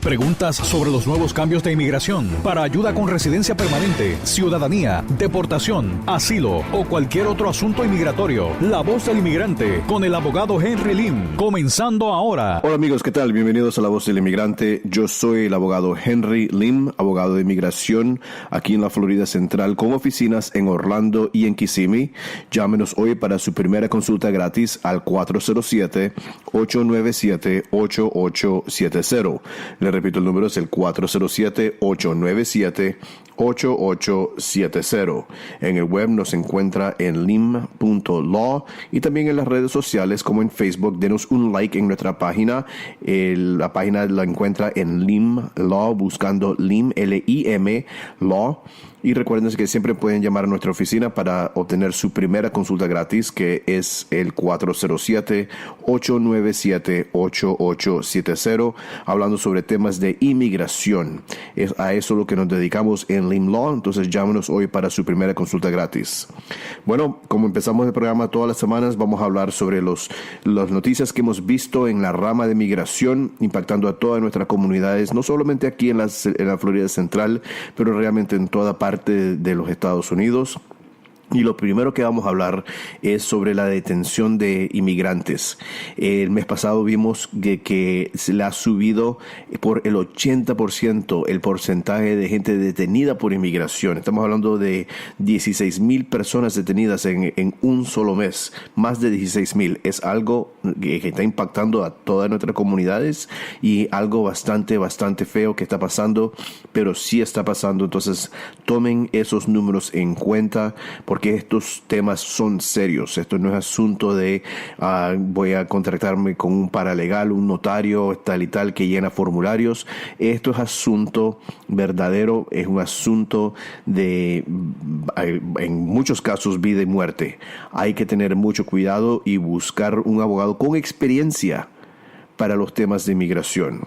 Preguntas sobre los nuevos cambios de inmigración, para ayuda con residencia permanente, ciudadanía, deportación, asilo o cualquier otro asunto inmigratorio. La Voz del Inmigrante con el abogado Henry Lim, comenzando ahora. Hola amigos, ¿qué tal? Bienvenidos a La Voz del Inmigrante. Yo soy el abogado Henry Lim, abogado de inmigración aquí en la Florida Central con oficinas en Orlando y en Kissimmee. Llámenos hoy para su primera consulta gratis al 407-897-8870. Le repito, el número es el 407-897-8870. En el web nos encuentra en lim.law y también en las redes sociales como en Facebook. Denos un like en nuestra página. La página la encuentra en Lim Law, buscando Lim, L-I-M, Law. Y recuerden que siempre pueden llamar a nuestra oficina para obtener su primera consulta gratis, que es el 407-897-8870, hablando sobre temas de inmigración. Es a eso lo que nos dedicamos en Lim Law. Entonces llámenos hoy para su primera consulta gratis. Bueno, como empezamos el programa todas las semanas, vamos a hablar sobre las noticias que hemos visto en la rama de migración, impactando a todas nuestras comunidades, no solamente aquí en la Florida Central, pero realmente en toda parte de los Estados Unidos. Y lo primero que vamos a hablar es sobre la detención de inmigrantes. El mes pasado vimos que se le ha subido por el 80% el porcentaje de gente detenida por inmigración. Estamos hablando de 16,000 personas detenidas en un solo mes. Más de 16,000. Es algo que está impactando a todas nuestras comunidades y algo bastante feo que está pasando, pero sí está pasando. Entonces tomen esos números en cuenta, porque estos temas son serios. Esto no es asunto de voy a contratarme con un paralegal, un notario, tal y tal, que llena formularios. Esto es asunto verdadero, es un asunto de, en muchos casos, vida y muerte. Hay que tener mucho cuidado y buscar un abogado con experiencia para los temas de inmigración.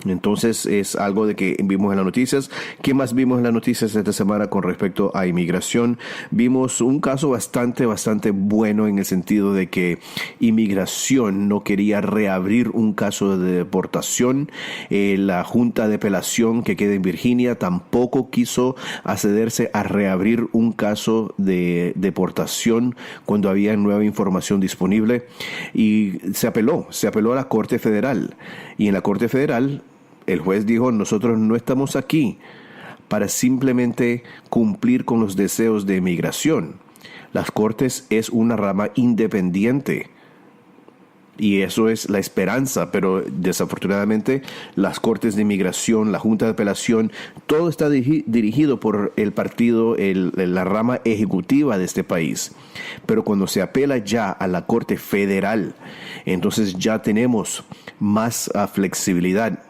Entonces es algo de que vimos en las noticias. ¿Qué más vimos en las noticias esta semana con respecto a inmigración? Vimos un caso bastante bueno, en el sentido de que inmigración no quería reabrir un caso de deportación. La Junta de Apelación que queda en Virginia tampoco quiso accederse a reabrir un caso de deportación cuando había nueva información disponible, y se apeló a la Corte Federal. Y en la Corte Federal el juez dijo: nosotros no estamos aquí para simplemente cumplir con los deseos de inmigración. Las cortes es una rama independiente y eso es la esperanza, pero desafortunadamente las cortes de inmigración, la Junta de Apelación, todo está dirigido por el partido, la rama ejecutiva de este país. Pero cuando se apela ya a la Corte Federal, entonces ya tenemos más flexibilidad.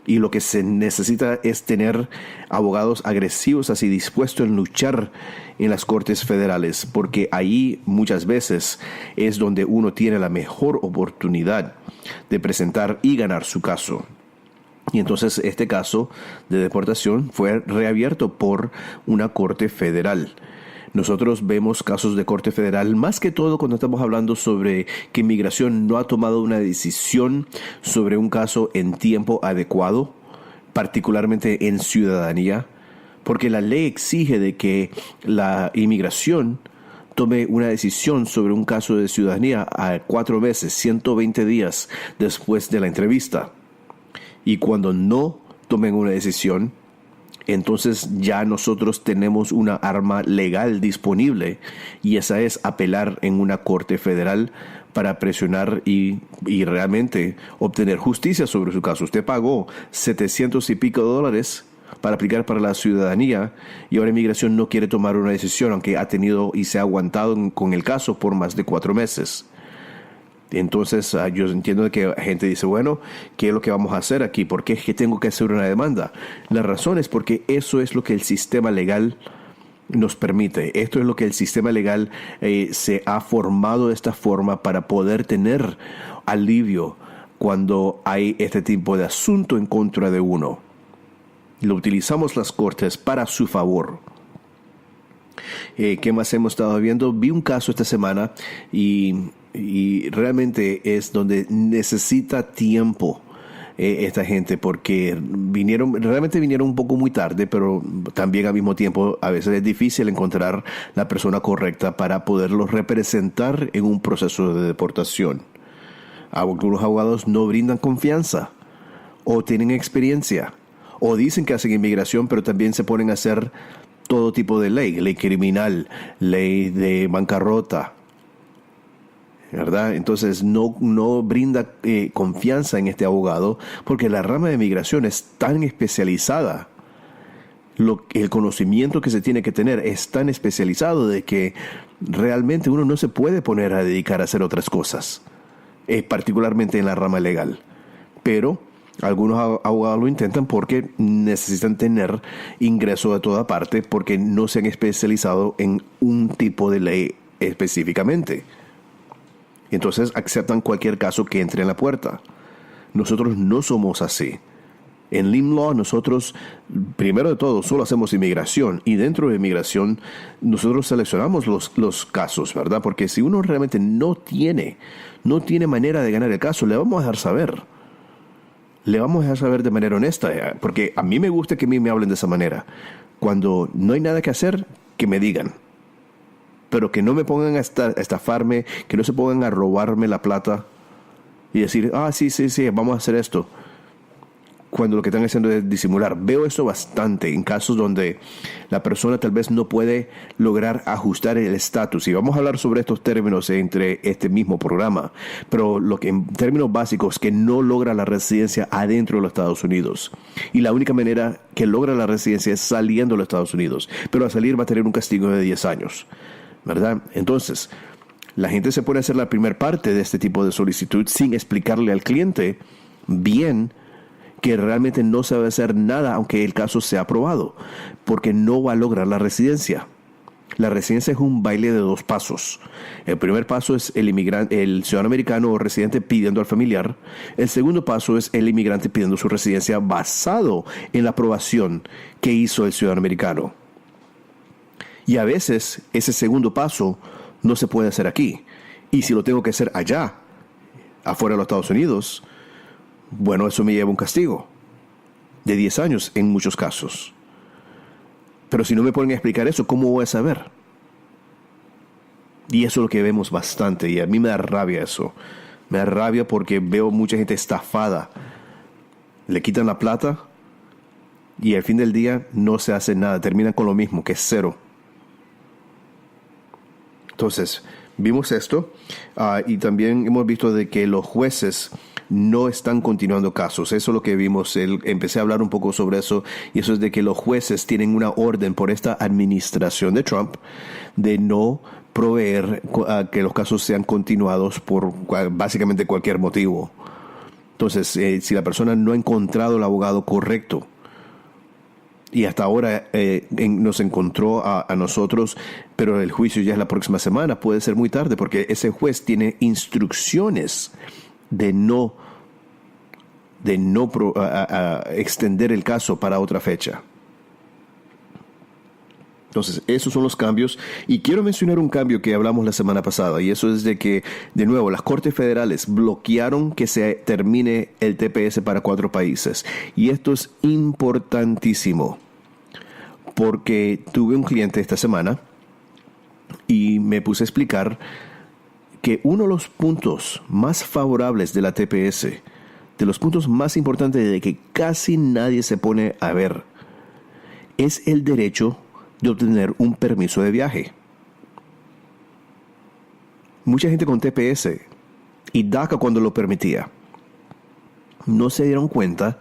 Y lo que se necesita es tener abogados agresivos, así dispuestos a luchar en las cortes federales, porque ahí muchas veces es donde uno tiene la mejor oportunidad de presentar y ganar su caso. Y entonces este caso de deportación fue reabierto por una corte federal. Nosotros vemos casos de Corte Federal más que todo cuando estamos hablando sobre que inmigración no ha tomado una decisión sobre un caso en tiempo adecuado, particularmente en ciudadanía, porque la ley exige de que la inmigración tome una decisión sobre un caso de ciudadanía a 4 meses, 120 días después de la entrevista. Y cuando no tomen una decisión, entonces ya nosotros tenemos una arma legal disponible, y esa es apelar en una corte federal para presionar y realmente obtener justicia sobre su caso. Usted pagó $700 y pico para aplicar para la ciudadanía, y ahora inmigración no quiere tomar una decisión, aunque ha tenido y se ha aguantado con el caso por más de 4 meses. Entonces yo entiendo que la gente dice: bueno, ¿qué es lo que vamos a hacer aquí? ¿Por qué es que tengo que hacer una demanda? La razón es porque eso es lo que el sistema legal nos permite. Esto es lo que el sistema legal se ha formado de esta forma para poder tener alivio cuando hay este tipo de asunto en contra de uno. Lo utilizamos las cortes para su favor. ¿Qué más hemos estado viendo? Vi un caso esta semana y realmente es donde necesita tiempo esta gente, porque realmente vinieron un poco muy tarde, pero también al mismo tiempo a veces es difícil encontrar la persona correcta para poderlos representar en un proceso de deportación. Algunos abogados no brindan confianza, o tienen experiencia, o dicen que hacen inmigración, pero también se ponen a hacer todo tipo de ley criminal, ley de bancarrota, ¿verdad? Entonces no brinda confianza en este abogado, porque la rama de migración es tan especializada. El conocimiento que se tiene que tener es tan especializado de que realmente uno no se puede poner a dedicar a hacer otras cosas, particularmente en la rama legal. Pero algunos abogados lo intentan porque necesitan tener ingreso de toda parte, porque no se han especializado en un tipo de ley específicamente. Entonces aceptan cualquier caso que entre en la puerta. Nosotros no somos así. En Lim Law nosotros, primero de todo, solo hacemos inmigración. Y dentro de inmigración nosotros seleccionamos los casos, ¿verdad? Porque si uno realmente no tiene manera de ganar el caso, le vamos a dejar saber. Le vamos a dejar saber de manera honesta. Porque a mí me gusta que a mí me hablen de esa manera. Cuando no hay nada que hacer, que me digan. Pero que no me pongan a estafarme, que no se pongan a robarme la plata y decir, sí, vamos a hacer esto, cuando lo que están haciendo es disimular. Veo eso bastante en casos donde la persona tal vez no puede lograr ajustar el estatus. Y vamos a hablar sobre estos términos entre este mismo programa. Pero lo que en términos básicos, que no logra la residencia adentro de los Estados Unidos. Y la única manera que logra la residencia es saliendo de los Estados Unidos. Pero al salir va a tener un castigo de 10 años. ¿Verdad? Entonces, la gente se pone a hacer la primera parte de este tipo de solicitud sin explicarle al cliente bien que realmente no se va a hacer nada aunque el caso sea aprobado, porque no va a lograr la residencia. La residencia es un baile de 2 pasos. El primer paso es el ciudadano americano o residente pidiendo al familiar. El segundo paso es el inmigrante pidiendo su residencia basado en la aprobación que hizo el ciudadano americano. Y a veces ese segundo paso no se puede hacer aquí. Y si lo tengo que hacer allá, afuera de los Estados Unidos, bueno, eso me lleva un castigo de 10 años en muchos casos. Pero si no me ponen a explicar eso, ¿cómo voy a saber? Y eso es lo que vemos bastante. Y a mí me da rabia eso. Me da rabia porque veo mucha gente estafada. Le quitan la plata y al fin del día no se hace nada. Terminan con lo mismo, que es 0. Entonces, vimos esto y también hemos visto de que los jueces no están continuando casos. Eso es lo que vimos. Empecé a hablar un poco sobre eso, y eso es de que los jueces tienen una orden por esta administración de Trump de no proveer que los casos sean continuados por básicamente cualquier motivo. Entonces, si la persona no ha encontrado el abogado correcto, y hasta ahora nos encontró a nosotros, pero el juicio ya es la próxima semana, puede ser muy tarde, porque ese juez tiene instrucciones de no extender el caso para otra fecha. Entonces, esos son los cambios. Y quiero mencionar un cambio que hablamos la semana pasada, y eso es de que, de nuevo, las Cortes Federales bloquearon que se termine el TPS para 4 países. Y esto es importantísimo, porque tuve un cliente esta semana y me puse a explicar que uno de los puntos más favorables de la TPS, de los puntos más importantes de que casi nadie se pone a ver, es el derecho de obtener un permiso de viaje. Mucha gente con TPS y DACA, cuando lo permitía, no se dieron cuenta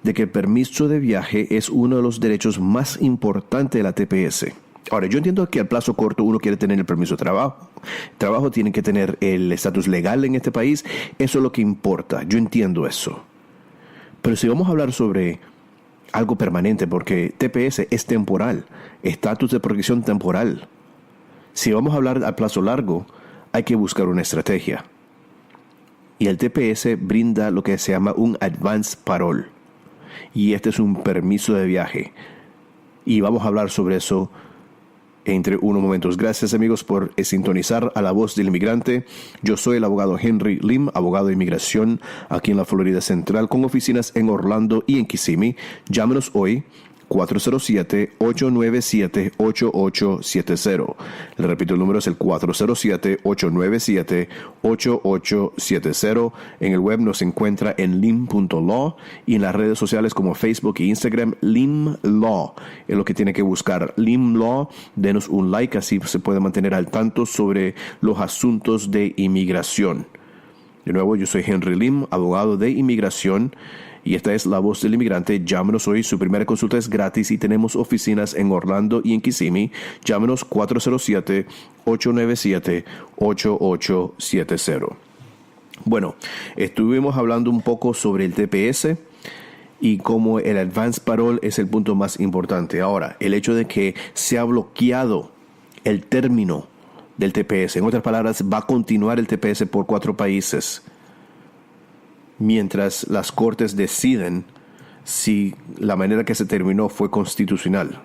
de que el permiso de viaje es uno de los derechos más importantes de la TPS. Ahora, yo entiendo que al plazo corto uno quiere tener el permiso de trabajo. Trabajo tiene que tener el estatus legal en este país. Eso es lo que importa. Yo entiendo eso. Pero si vamos a hablar sobre algo permanente, porque TPS es temporal, estatus de protección temporal. Si vamos a hablar a plazo largo, hay que buscar una estrategia. Y el TPS brinda lo que se llama un advance parole. Y este es un permiso de viaje. Y vamos a hablar sobre eso entre unos momentos. Gracias, amigos, por sintonizar a La Voz del Inmigrante. Yo soy el abogado Henry Lim, abogado de inmigración aquí en la Florida Central, con oficinas en Orlando y en Kissimmee. Llámenos hoy 407-897-8870. Le repito, el número es el 407-897-8870. En el web nos encuentra en lim.law y en las redes sociales como Facebook e Instagram, Lim Law. Es lo que tiene que buscar, Lim Law. Denos un like, así se puede mantener al tanto sobre los asuntos de inmigración. De nuevo, yo soy Henry Lim, abogado de inmigración. Y esta es La Voz del Inmigrante. Llámenos hoy, su primera consulta es gratis y tenemos oficinas en Orlando y en Kissimmee. Llámenos 407-897-8870. Bueno, estuvimos hablando un poco sobre el TPS y cómo el Advance Parole es el punto más importante. Ahora, el hecho de que se ha bloqueado el término del TPS, en otras palabras, va a continuar el TPS por 4 países. Mientras las cortes deciden si la manera que se terminó fue constitucional.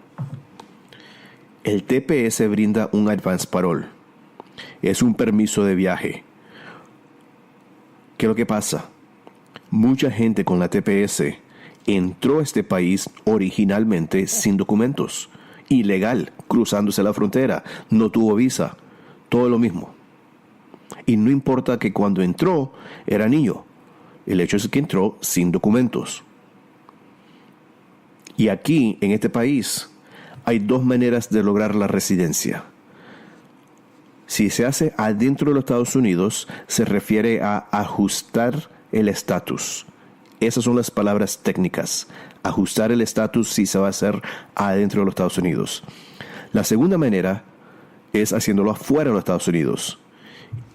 El TPS brinda un advance parole. Es un permiso de viaje. ¿Qué es lo que pasa? Mucha gente con la TPS entró a este país originalmente sin documentos. Ilegal, cruzándose la frontera. No tuvo visa. Todo lo mismo. Y no importa que cuando entró era niño. El hecho es que entró sin documentos. Y aquí, en este país, hay 2 maneras de lograr la residencia. Si se hace adentro de los Estados Unidos, se refiere a ajustar el estatus. Esas son las palabras técnicas. Ajustar el estatus si se va a hacer adentro de los Estados Unidos. La segunda manera es haciéndolo afuera de los Estados Unidos.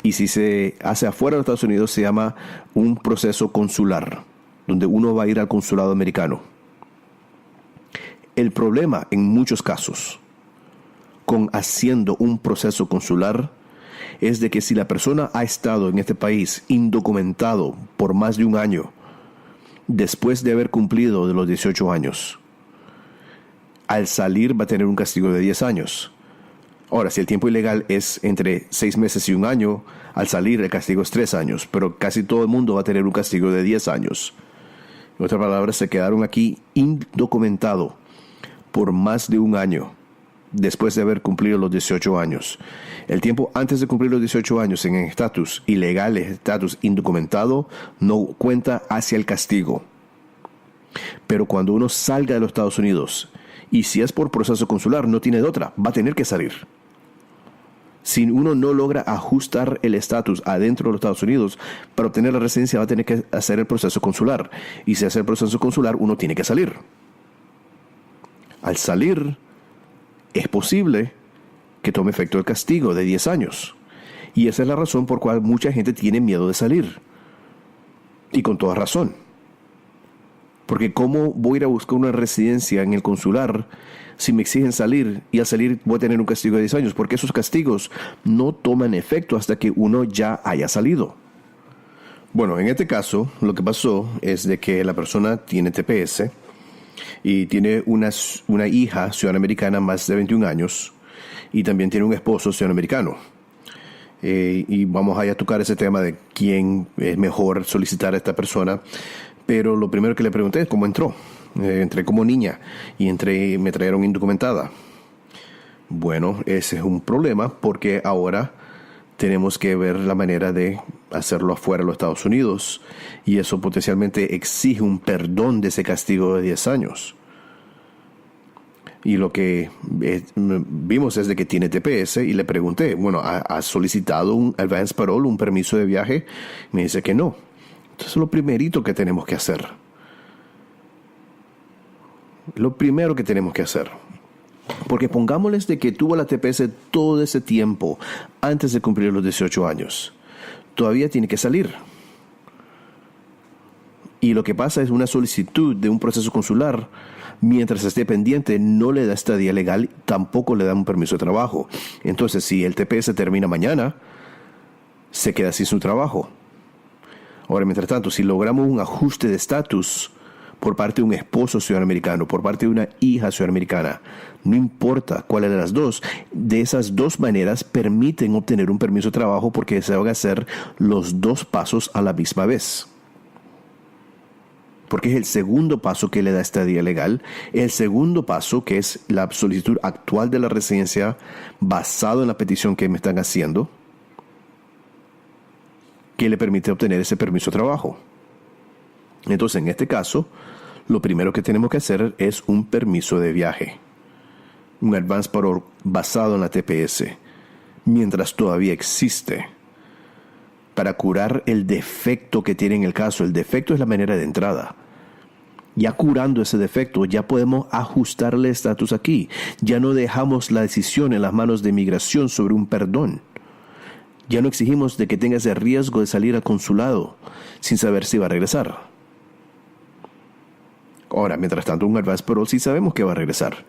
Y si se hace afuera de los Estados Unidos, se llama un proceso consular, donde uno va a ir al consulado americano. El problema, en muchos casos, con haciendo un proceso consular, es de que si la persona ha estado en este país indocumentado por más de un año, después de haber cumplido de los 18 años, al salir va a tener un castigo de 10 años. Ahora, si el tiempo ilegal es entre 6 meses y 1 año, al salir el castigo es 3 años, pero casi todo el mundo va a tener un castigo de 10 años. En otras palabras, se quedaron aquí indocumentados por más de 1 año, después de haber cumplido los 18 años. El tiempo antes de cumplir los 18 años en estatus ilegal, estatus indocumentado, no cuenta hacia el castigo. Pero cuando uno salga de los Estados Unidos, y si es por proceso consular, no tiene de otra, va a tener que salir. Si uno no logra ajustar el estatus adentro de los Estados Unidos, para obtener la residencia va a tener que hacer el proceso consular. Y si hace el proceso consular, uno tiene que salir. Al salir, es posible que tome efecto el castigo de 10 años. Y esa es la razón por la cual mucha gente tiene miedo de salir. Y con toda razón. Porque ¿cómo voy a ir a buscar una residencia en el consular si me exigen salir y al salir voy a tener un castigo de 10 años? Porque esos castigos no toman efecto hasta que uno ya haya salido. Bueno, en este caso lo que pasó es de que la persona tiene TPS y tiene una hija ciudadana americana más de 21 años y también tiene un esposo ciudadano americano. Y vamos a tocar ese tema de quién es mejor solicitar a esta persona. Pero lo primero que le pregunté es cómo entró. Entré como niña y me trajeron indocumentada. Bueno, ese es un problema porque ahora tenemos que ver la manera de hacerlo afuera de los Estados Unidos y eso potencialmente exige un perdón de ese castigo de 10 años. Y lo que vimos es de que tiene TPS y le pregunté, bueno, ¿ha solicitado un advance parole, un permiso de viaje? Me dice que no. Entonces es lo primerito que tenemos que hacer. Lo primero que tenemos que hacer. Porque pongámosles de que tuvo la TPS todo ese tiempo antes de cumplir los 18 años. Todavía tiene que salir. Y lo que pasa es una solicitud de un proceso consular. Mientras esté pendiente, no le da estadía legal, tampoco le da un permiso de trabajo. Entonces, si el TPS termina mañana, se queda sin su trabajo. Ahora, mientras tanto, si logramos un ajuste de estatus por parte de un esposo ciudadano americano, por parte de una hija ciudadana americana. No importa cuál de las dos, de esas dos maneras permiten obtener un permiso de trabajo porque se van a hacer los dos pasos a la misma vez. Porque es el segundo paso que le da estadía legal. El segundo paso, que es la solicitud actual de la residencia basado en la petición que me están haciendo, que le permite obtener ese permiso de trabajo. Entonces, en este caso, lo primero que tenemos que hacer es un permiso de viaje. Un advance parole basado en la TPS, mientras todavía existe, para curar el defecto que tiene en el caso. El defecto es la manera de entrada. Ya curando ese defecto, ya podemos ajustarle estatus aquí. Ya no dejamos la decisión en las manos de inmigración sobre un perdón. Ya no exigimos de que tenga ese riesgo de salir al consulado sin saber si va a regresar. Ahora, mientras tanto, un advance parole sí sabemos que va a regresar.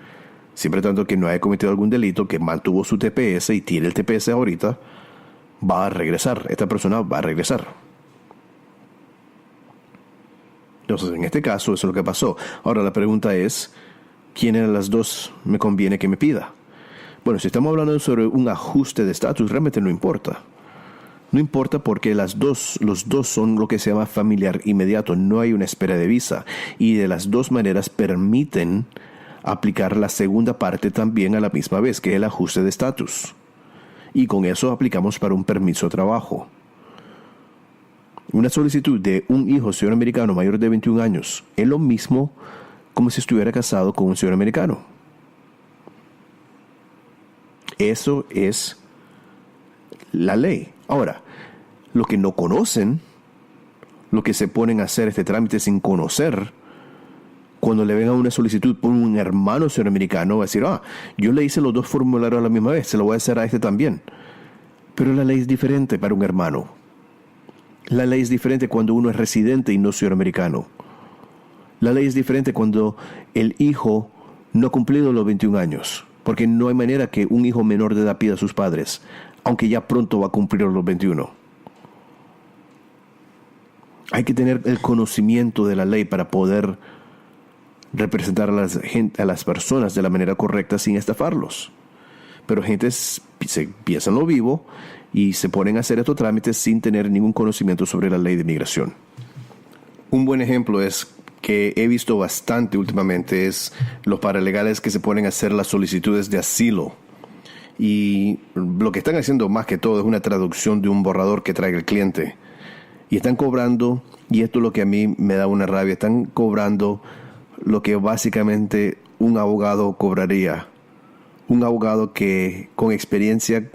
Siempre tanto que no haya cometido algún delito, que mantuvo su TPS y tiene el TPS ahorita, va a regresar. Esta persona va a regresar. Entonces, en este caso, eso es lo que pasó. Ahora, la pregunta es, ¿quién de las dos me conviene que me pida? Bueno, si estamos hablando sobre un ajuste de estatus, realmente no importa. No importa porque los dos son lo que se llama familiar inmediato. No hay una espera de visa. Y de las dos maneras permiten aplicar la segunda parte también a la misma vez, que es el ajuste de estatus. Y con eso aplicamos para un permiso de trabajo. Una solicitud de un hijo ciudadano americano mayor de 21 años es lo mismo como si estuviera casado con un ciudadano americano. Eso es la ley. Ahora, lo que no conocen, lo que se ponen a hacer este trámite sin conocer, cuando le venga una solicitud por un hermano ciudadano americano, va a decir, yo le hice los dos formularios a la misma vez, se lo voy a hacer a este también. Pero la ley es diferente para un hermano. La ley es diferente cuando uno es residente y no ciudadano americano. La ley es diferente cuando el hijo no ha cumplido los 21 años, porque no hay manera que un hijo menor de edad pida a sus padres, aunque ya pronto va a cumplir los 21. Hay que tener el conocimiento de la ley para poder representar a las personas de la manera correcta sin estafarlos. Pero gente se piensa en lo vivo y se ponen a hacer estos trámites sin tener ningún conocimiento sobre la ley de inmigración. Un buen ejemplo es que he visto bastante últimamente es los paralegales que se ponen a hacer las solicitudes de asilo. Y lo que están haciendo más que todo es una traducción de un borrador que traiga el cliente. Y están cobrando, y esto es lo que a mí me da una rabia, están cobrando lo que básicamente un abogado cobraría. Un abogado que con experiencia,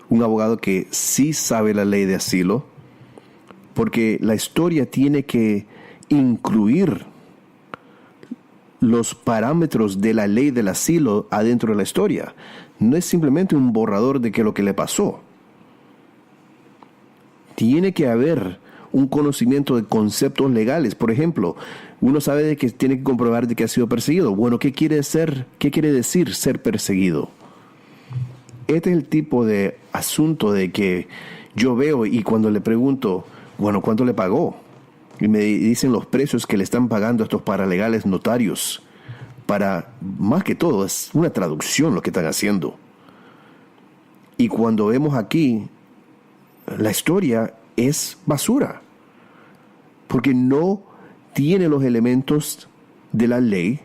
un abogado que sí sabe la ley de asilo, porque la historia tiene que incluir los parámetros de la ley del asilo adentro de la historia. No es simplemente un borrador de lo que le pasó. Tiene que haber un conocimiento de conceptos legales. Por ejemplo, uno sabe de que tiene que comprobar de que ha sido perseguido. Bueno, ¿qué quiere decir ser perseguido? Este es el tipo de asunto de que yo veo y cuando le pregunto, bueno, ¿cuánto le pagó? Y me dicen los precios que le están pagando a estos paralegales notarios. Para, más que todo, es una traducción lo que están haciendo. Y cuando vemos aquí, la historia es basura. Porque no tiene los elementos de la ley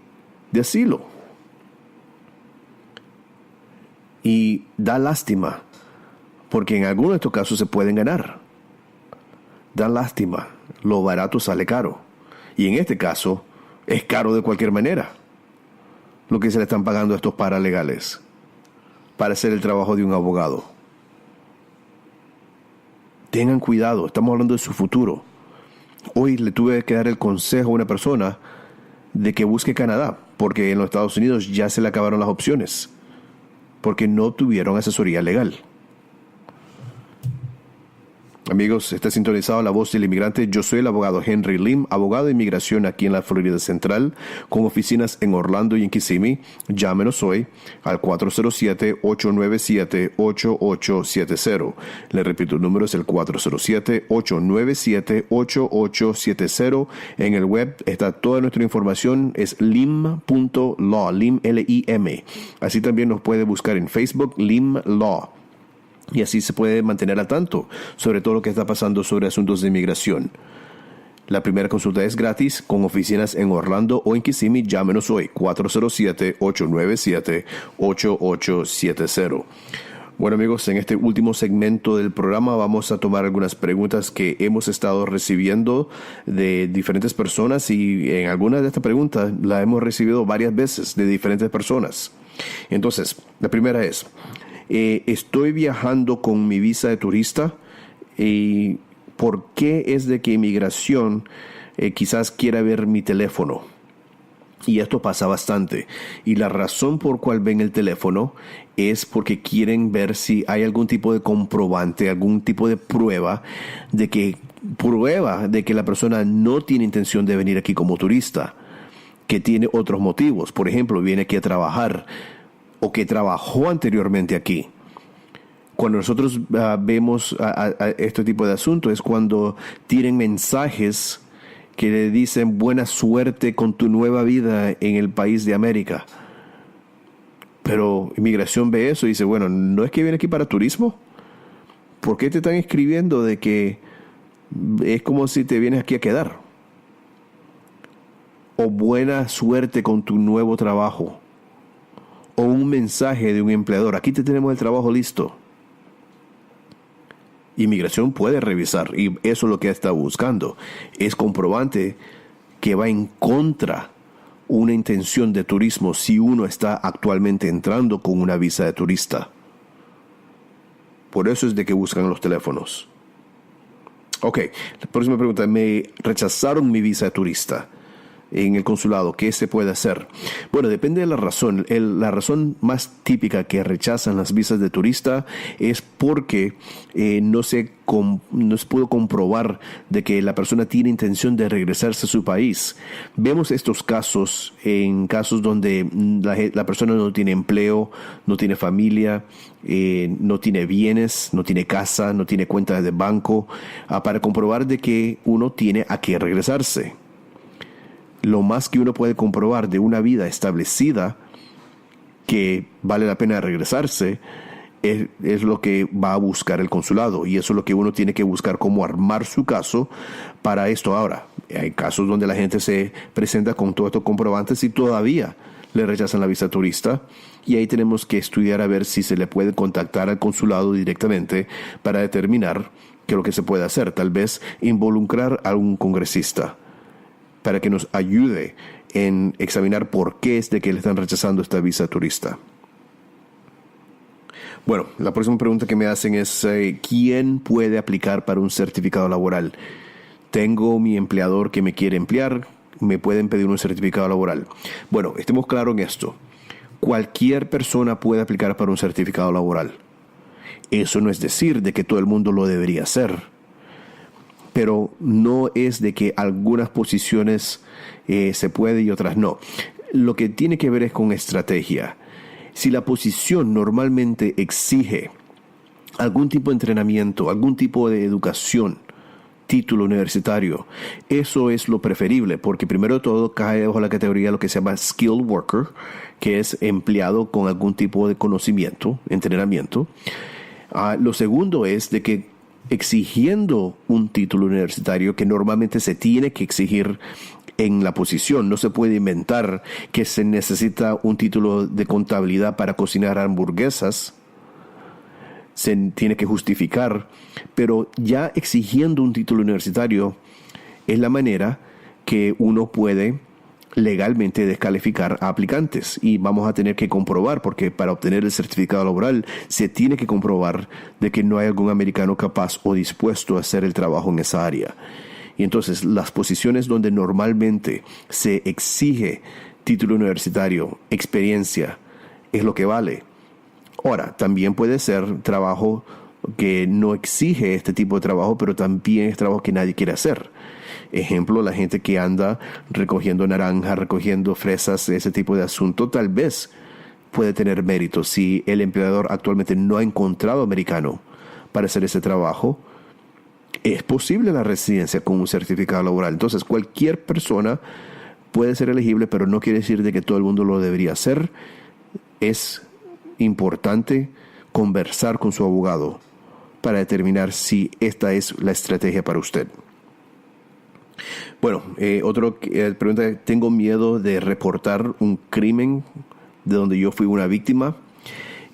de asilo. Y da lástima, porque en algunos de estos casos se pueden ganar. Da lástima, lo barato sale caro. Y en este caso, es caro de cualquier manera lo que se le están pagando a estos paralegales para hacer el trabajo de un abogado. Tengan cuidado, estamos hablando de su futuro. Hoy le tuve que dar el consejo a una persona de que busque Canadá, porque en los Estados Unidos ya se le acabaron las opciones, porque no tuvieron asesoría legal. Amigos, está sintonizado La Voz del Inmigrante. Yo soy el abogado Henry Lim, abogado de inmigración aquí en la Florida Central, con oficinas en Orlando y en Kissimmee. Llámenos hoy al 407-897-8870. Le repito, el número es el 407-897-8870. En el web está toda nuestra información, es lim.law, lim, L-I-M. Así también nos puede buscar en Facebook, Lim Law. Y así se puede mantener al tanto sobre todo lo que está pasando sobre asuntos de inmigración. La primera consulta es gratis, con oficinas en Orlando o en Kissimmee. Llámenos hoy, 407-897-8870. Bueno, amigos, en este último segmento del programa vamos a tomar algunas preguntas que hemos estado recibiendo de diferentes personas, y en algunas de estas preguntas las hemos recibido varias veces de diferentes personas. Entonces, la primera es: estoy viajando con mi visa de turista, y ¿por qué es de que inmigración quizás quiera ver mi teléfono? Y esto pasa bastante. Y la razón por cual ven el teléfono es porque quieren ver si hay algún tipo de comprobante, algún tipo de prueba de que la persona no tiene intención de venir aquí como turista, que tiene otros motivos. Por ejemplo, viene aquí a trabajar, o que trabajó anteriormente aquí. Cuando nosotros vemos a este tipo de asuntos es cuando tienen mensajes que le dicen buena suerte con tu nueva vida en el país de América. Pero inmigración ve eso y dice, bueno, ¿no es que viene aquí para turismo? ¿Por qué te están escribiendo de que es como si te vienes aquí a quedar? O buena suerte con tu nuevo trabajo. O un mensaje de un empleador, aquí te tenemos el trabajo listo. Inmigración puede revisar, y eso es lo que está buscando. Es comprobante que va en contra una intención de turismo si uno está actualmente entrando con una visa de turista. Por eso es de que buscan los teléfonos. Ok, la próxima pregunta. Me rechazaron mi visa de turista en el consulado. ¿Qué se puede hacer? Bueno, depende de la razón. La razón más típica que rechazan las visas de turista es porque no se pudo comprobar de que la persona tiene intención de regresarse a su país. Vemos estos casos en casos donde la persona no tiene empleo, no tiene familia, no tiene bienes, no tiene casa, no tiene cuentas de banco, para comprobar de que uno tiene a qué regresarse. Lo más que uno puede comprobar de una vida establecida que vale la pena regresarse es lo que va a buscar el consulado, y eso es lo que uno tiene que buscar, cómo armar su caso para esto. Ahora, hay casos donde la gente se presenta con todos estos comprobantes y todavía le rechazan la visa turista, y ahí tenemos que estudiar a ver si se le puede contactar al consulado directamente para determinar qué es lo que se puede hacer. Tal vez involucrar a un congresista para que nos ayude en examinar por qué es de que le están rechazando esta visa turista. Bueno, la próxima pregunta que me hacen es, ¿quién puede aplicar para un certificado laboral? Tengo mi empleador que me quiere emplear, me pueden pedir un certificado laboral. Bueno, estemos claros en esto. Cualquier persona puede aplicar para un certificado laboral. Eso no es decir de que todo el mundo lo debería hacer. Pero no es de que algunas posiciones se puede y otras no. Lo que tiene que ver es con estrategia. Si la posición normalmente exige algún tipo de entrenamiento, algún tipo de educación, título universitario, eso es lo preferible, porque primero de todo cae bajo la categoría de lo que se llama skilled worker, que es empleado con algún tipo de conocimiento, entrenamiento. Lo segundo es de que exigiendo un título universitario, que normalmente se tiene que exigir en la posición, no se puede inventar que se necesita un título de contabilidad para cocinar hamburguesas, se tiene que justificar, pero ya exigiendo un título universitario es la manera que uno puede legalmente descalificar a aplicantes, y vamos a tener que comprobar, porque para obtener el certificado laboral se tiene que comprobar de que no hay algún americano capaz o dispuesto a hacer el trabajo en esa área. Y entonces las posiciones donde normalmente se exige título universitario, experiencia, es lo que vale. Ahora, también puede ser trabajo que no exige este tipo de trabajo, pero también es trabajo que nadie quiere hacer. Ejemplo, la gente que anda recogiendo naranjas, recogiendo fresas, ese tipo de asunto, tal vez puede tener mérito si el empleador actualmente no ha encontrado americano para hacer ese trabajo. Es posible la residencia con un certificado laboral. Entonces, cualquier persona puede ser elegible, pero no quiere decir de que todo el mundo lo debería hacer. Es importante conversar con su abogado para determinar si esta es la estrategia para usted. Bueno, otra pregunta. Tengo miedo de reportar un crimen de donde yo fui una víctima,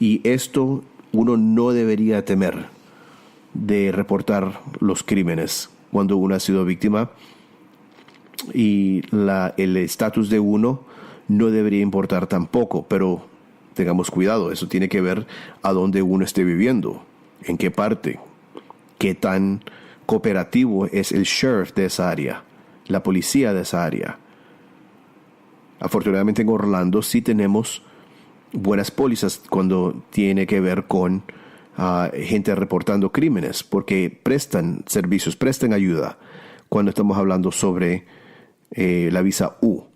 y esto uno no debería temer de reportar los crímenes cuando uno ha sido víctima, y el estatus de uno no debería importar tampoco, pero tengamos cuidado. Eso tiene que ver a dónde uno esté viviendo, en qué parte, qué tan cooperativo es el sheriff de esa área, la policía de esa área. Afortunadamente en Orlando sí tenemos buenas pólizas cuando tiene que ver con gente reportando crímenes, porque prestan servicios, prestan ayuda cuando estamos hablando sobre la visa U,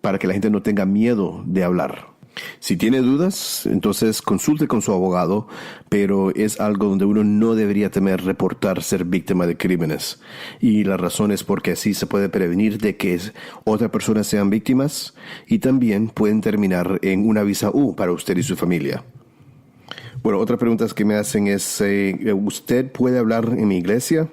para que la gente no tenga miedo de hablar. Si tiene dudas, entonces consulte con su abogado, pero es algo donde uno no debería temer reportar ser víctima de crímenes. Y la razón es porque así se puede prevenir de que otras personas sean víctimas, y también pueden terminar en una visa U para usted y su familia. Bueno, otras preguntas que me hacen es, ¿usted puede hablar en mi iglesia?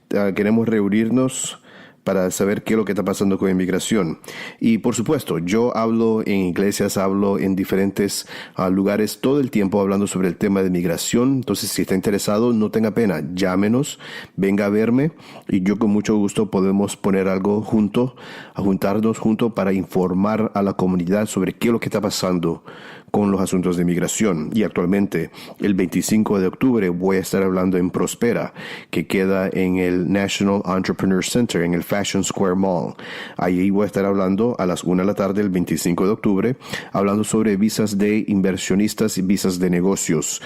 Queremos reunirnos para saber qué es lo que está pasando con inmigración. Y por supuesto, yo hablo en iglesias, hablo en diferentes lugares todo el tiempo hablando sobre el tema de inmigración. Entonces, si está interesado, no tenga pena, llámenos, venga a verme, y yo con mucho gusto podemos poner algo juntarnos juntos para informar a la comunidad sobre qué es lo que está pasando con los asuntos de inmigración. Y actualmente, el 25 de octubre, voy a estar hablando en Prospera, que queda en el National Entrepreneur Center, en el Fashion Square Mall. Ahí voy a estar hablando a las 1 de la tarde, el 25 de octubre, hablando sobre visas de inversionistas y visas de negocios,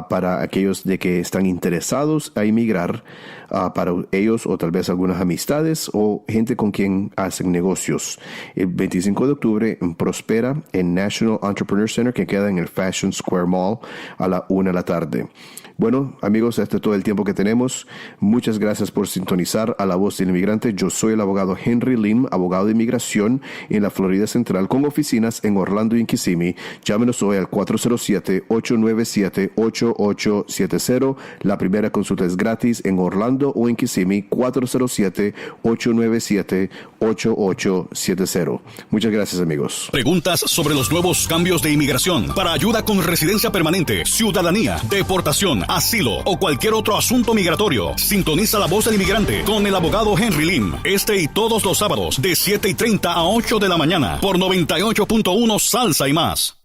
para aquellos de que están interesados a inmigrar, para ellos o tal vez algunas amistades o gente con quien hacen negocios. El 25 de octubre en Prospera, en National Entrepreneur Center, que queda en el Fashion Square Mall, a la 1 de la tarde. Bueno, amigos, este es todo el tiempo que tenemos. Muchas gracias por sintonizar a La Voz del Inmigrante. Yo soy el abogado Henry Lim, abogado de inmigración en la Florida Central, con oficinas en Orlando y en Kissimmee. Llámenos hoy al 407-897-8870. La primera consulta es gratis en Orlando o en Kissimmee, 407-897-8870. Muchas gracias, amigos. Preguntas sobre los nuevos cambios de inmigración, para ayuda con residencia permanente, ciudadanía, deportación, asilo o cualquier otro asunto migratorio. Sintoniza La Voz del Inmigrante con el abogado Henry Lim, este y todos los sábados de 7:30 a 8 de la mañana por 98.1 Salsa y más.